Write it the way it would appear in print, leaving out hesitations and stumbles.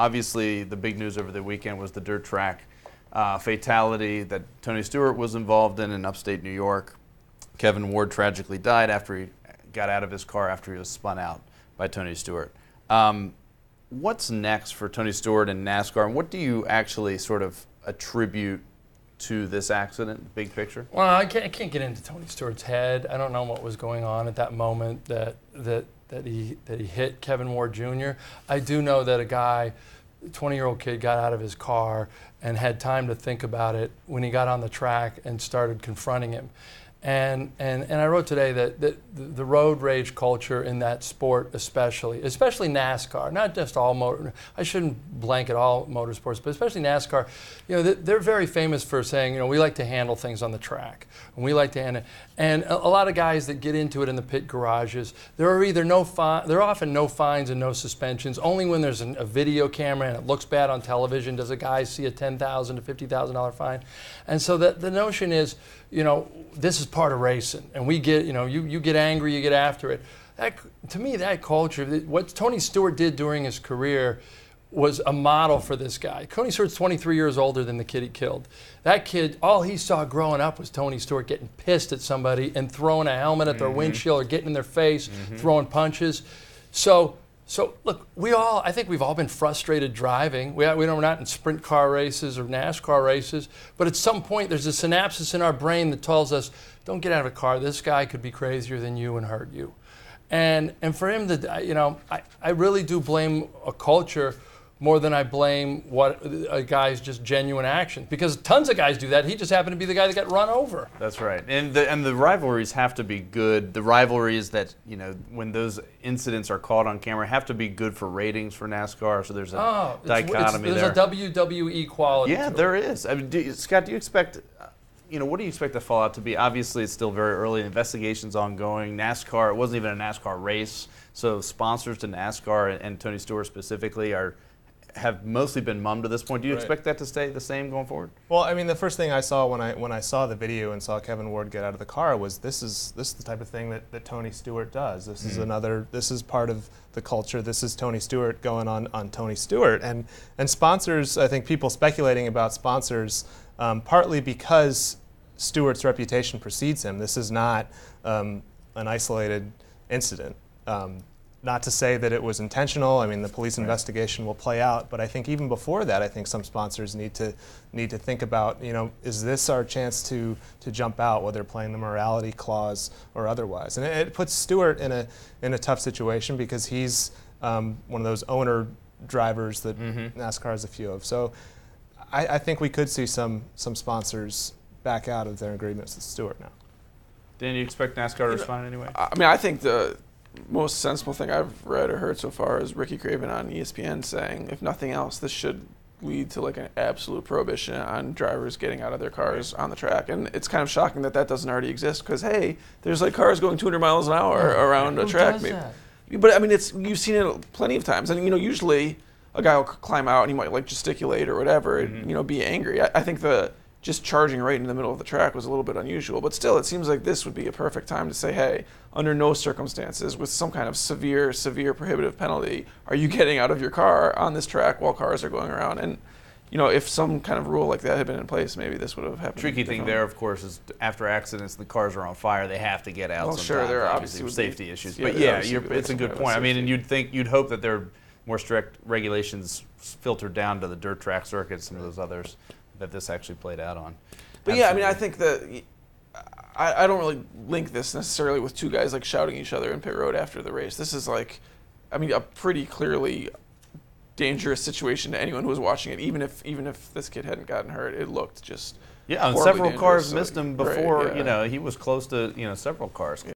obviously the big news over the weekend was the dirt track fatality that Tony Stewart was involved in upstate New York. Kevin Ward tragically died after he got out of his car after he was spun out by Tony Stewart. What's next for Tony Stewart and NASCAR, and what do you actually sort of attribute to this accident, big picture? Well, I can't get into Tony Stewart's head. I don't know what was going on at that moment that he hit Kevin Ward Jr. I do know that a guy, a 20-year-old kid, got out of his car and had time to think about it when he got on the track and started confronting him. And I wrote today that the road rage culture in that sport, especially NASCAR, not just all motor. I shouldn't blanket all motorsports, but especially NASCAR. You know, they're very famous for saying, you know, we like to handle things on the track, and we like to handle. And a lot of guys that get into it in the pit garages, there are often no fines and no suspensions. Only when there's a video camera and it looks bad on television does a guy see a $10,000 to $50,000 fine. And so the notion is, you know, this is part of racing, and we get, you know, you get angry, you get after it. To me, that culture, what Tony Stewart did during his career was a model for this guy. Tony Stewart's 23 years older than the kid he killed. That kid, all he saw growing up was Tony Stewart getting pissed at somebody and throwing a helmet at their windshield or getting in their face, throwing punches. So look, I think we've all been frustrated driving. We're not in sprint car races or NASCAR races, but at some point there's a synapses in our brain that tells us, don't get out of a car. This guy could be crazier than you and hurt you. And for him to, you know, I really do blame a culture more than I blame what a guy's just genuine action. Because tons of guys do that. He just happened to be the guy that got run over. That's right. And the rivalries have to be good. The rivalries that, you know, when those incidents are caught on camera have to be good for ratings for NASCAR. So there's a dichotomy there. There's a WWE quality to it. There is. I mean, Scott, do you expect, you know, what do you expect the fallout to be? Obviously, it's still very early. The investigation's ongoing. NASCAR, it wasn't even a NASCAR race. So sponsors to NASCAR and Tony Stewart specifically have mostly been mummed to this point. Do you expect that to stay the same going forward? Well, I mean, the first thing I saw when I saw the video and saw Kevin Ward get out of the car was this is the type of thing that Tony Stewart does. This is this is part of the culture. This is Tony Stewart going on Tony Stewart. And sponsors, I think people speculating about sponsors, partly because Stewart's reputation precedes him. This is not an isolated incident. Not to say that it was intentional. I mean, the police investigation will play out, but I think even before that, I think some sponsors need to think about, you know, is this our chance to jump out, whether playing the morality clause or otherwise? And it puts Stewart in a tough situation because he's one of those owner drivers that NASCAR has a few of. So I think we could see some sponsors back out of their agreements with Stewart now. Dan, you expect NASCAR to respond anyway? I mean, I think the most sensible thing I've read or heard so far is Ricky Craven on ESPN saying, if nothing else, this should lead to like an absolute prohibition on drivers getting out of their cars on the track. And it's kind of shocking that doesn't already exist because, hey, there's like cars going 200 miles an hour around a track. Does that? But I mean, you've seen it plenty of times. And, you know, usually a guy will climb out and he might like gesticulate or whatever and, you know, be angry. I think just charging right in the middle of the track was a little bit unusual. But still, it seems like this would be a perfect time to say, hey, under no circumstances, with some kind of severe prohibitive penalty, are you getting out of your car on this track while cars are going around? And, you know, if some kind of rule like that had been in place, maybe this would have happened. Tricky thing there, of course, is after accidents, the cars are on fire. They have to get out. Well, sure, there obviously with safety issues. Yeah, but yeah, it's a good point. I mean, and you'd hope that there are more strict regulations filtered down to the dirt track circuits, some of those others that this actually played out on. But yeah, I mean, I think that I don't really link this necessarily with two guys like shouting at each other in pit road after the race. This is like, I mean, a pretty clearly dangerous situation to anyone who was watching it. Even if this kid hadn't gotten hurt, it looked just and several cars missed him before. You know, he was close to several cars.